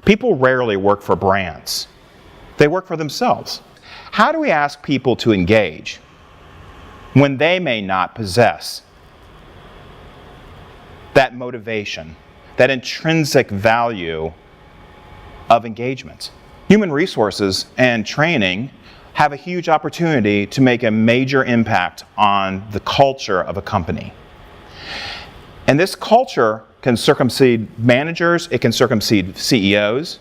People rarely work for brands. They work for themselves. How do we ask people to engage when they may not possess that motivation, that intrinsic value of engagement? Human resources and training have a huge opportunity to make a major impact on the culture of a company. And this culture can circumcede managers, it can circumcede CEOs,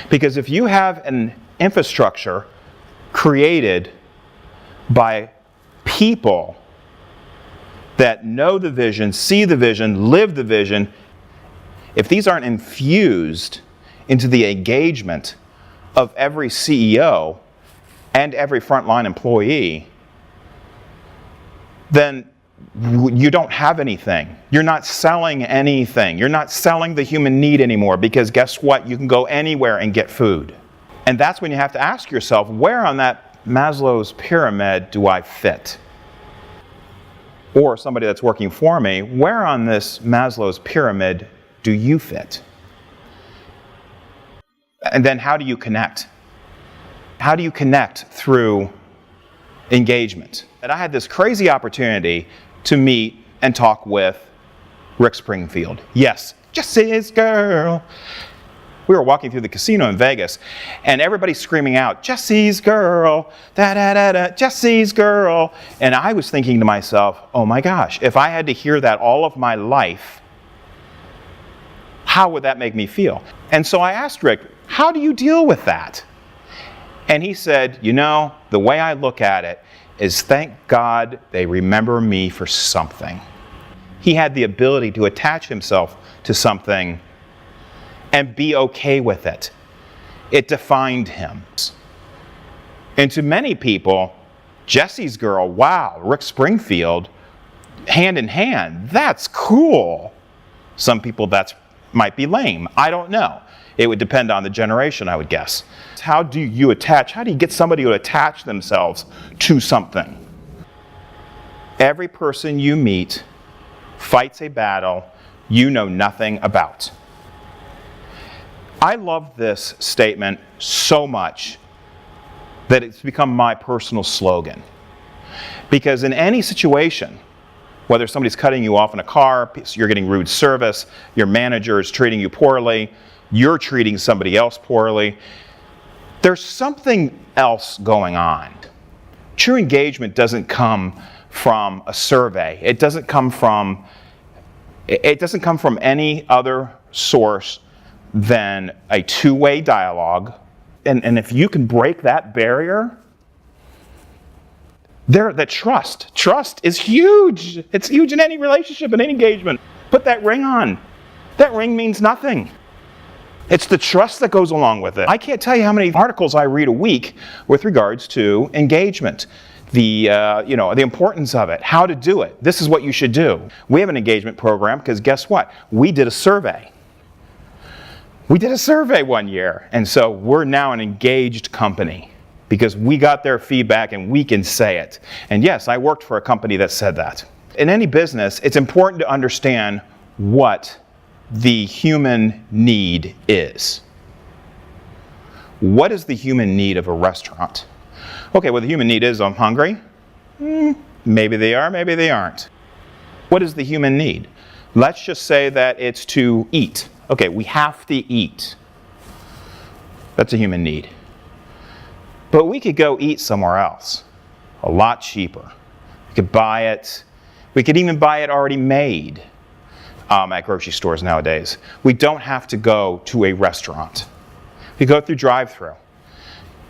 because if you have an infrastructure created by people that know the vision, see the vision, live the vision, if these aren't infused into the engagement of every CEO and every frontline employee, then you don't have anything. You're not selling anything. You're not selling the human need anymore, because guess what? You can go anywhere and get food. And that's when you have to ask yourself, where on that Maslow's pyramid do I fit? Or somebody that's working for me, where on this Maslow's pyramid do you fit? And then how do you connect? How do you connect through engagement? And I had this crazy opportunity to meet and talk with Rick Springfield. Yes, Jesse's girl. We were walking through the casino in Vegas, and everybody's screaming out, Jesse's girl, da-da-da-da, Jesse's girl. And I was thinking to myself, oh my gosh, if I had to hear that all of my life, how would that make me feel? And so I asked Rick, how do you deal with that? And he said, you know, the way I look at it is, thank God they remember me for something. He had the ability to attach himself to something and be okay with it. It defined him. And to many people, Jesse's girl, wow, Rick Springfield, hand in hand, that's cool. Some people that might be lame. I don't know. It would depend on the generation, I would guess. How do you get somebody to attach themselves to something? Every person you meet fights a battle you know nothing about. I love this statement so much that it's become my personal slogan. Because in any situation, whether somebody's cutting you off in a car, you're getting rude service, your manager is treating you poorly, you're treating somebody else poorly, there's something else going on. True engagement doesn't come from a survey. It doesn't come from any other source than a two-way dialogue. And if you can break that barrier, that trust is huge. It's huge in any relationship, in any engagement. Put that ring on. That ring means nothing. It's the trust that goes along with it. I can't tell you how many articles I read a week with regards to engagement, the importance of it, how to do it. This is what you should do. We have an engagement program because guess what? We did a survey. We did a survey one year, and so we're now an engaged company because we got their feedback and we can say it. And yes, I worked for a company that said that. In any business, it's important to understand what the human need is. What is the human need of a restaurant? Okay, well, the human need is, I'm hungry. Maybe they are, maybe they aren't. What is the human need? Let's just say that it's to eat. Okay, we have to eat. That's a human need. But we could go eat somewhere else, a lot cheaper. We could buy it. We could even buy it already made. At grocery stores nowadays. We don't have to go to a restaurant. We go through drive-thru.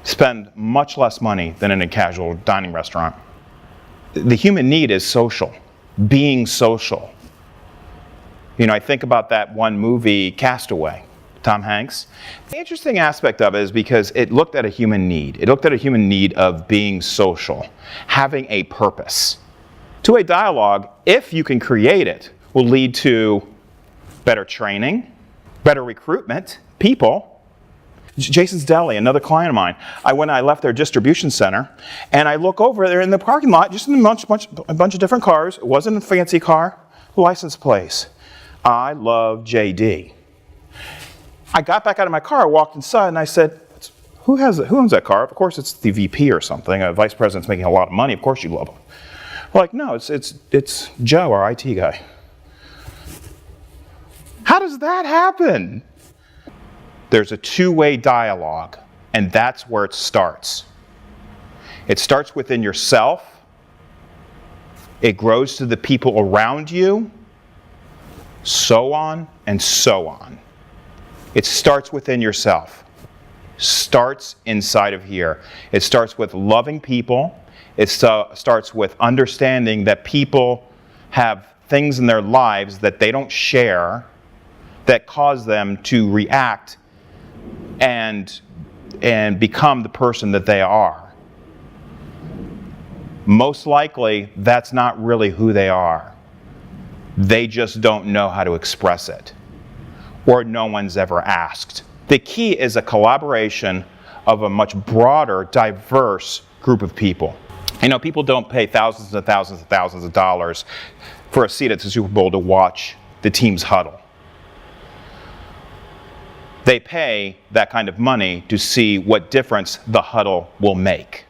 Spend much less money than in a casual dining restaurant. The human need is social, being social. You know, I think about that one movie, Castaway, Tom Hanks. The interesting aspect of it is because it looked at a human need. It looked at a human need of being social, having a purpose. Two-way dialogue, if you can create it, will lead to better training, better recruitment, people. Jason's Deli, another client of mine. I left their distribution center, and I look over there in the parking lot, just in a bunch of different cars. It wasn't a fancy car, license plates. I love JD. I got back out of my car, walked inside, and I said, who owns that car? Of course, it's the VP or something. A vice president's making a lot of money. Of course you love him. Like, no, it's Joe, our IT guy. How does that happen? There's a two-way dialogue, and that's where it starts. It starts within yourself. It grows to the people around you, so on and so on. It starts within yourself. Starts inside of here. It starts with loving people. It starts with understanding that people have things in their lives that they don't share that cause them to react and become the person that they are. Most likely, that's not really who they are. They just don't know how to express it, or no one's ever asked. The key is a collaboration of a much broader, diverse group of people. You know, people don't pay thousands and thousands and thousands of dollars for a seat at the Super Bowl to watch the team's huddle. They pay that kind of money to see what difference the huddle will make.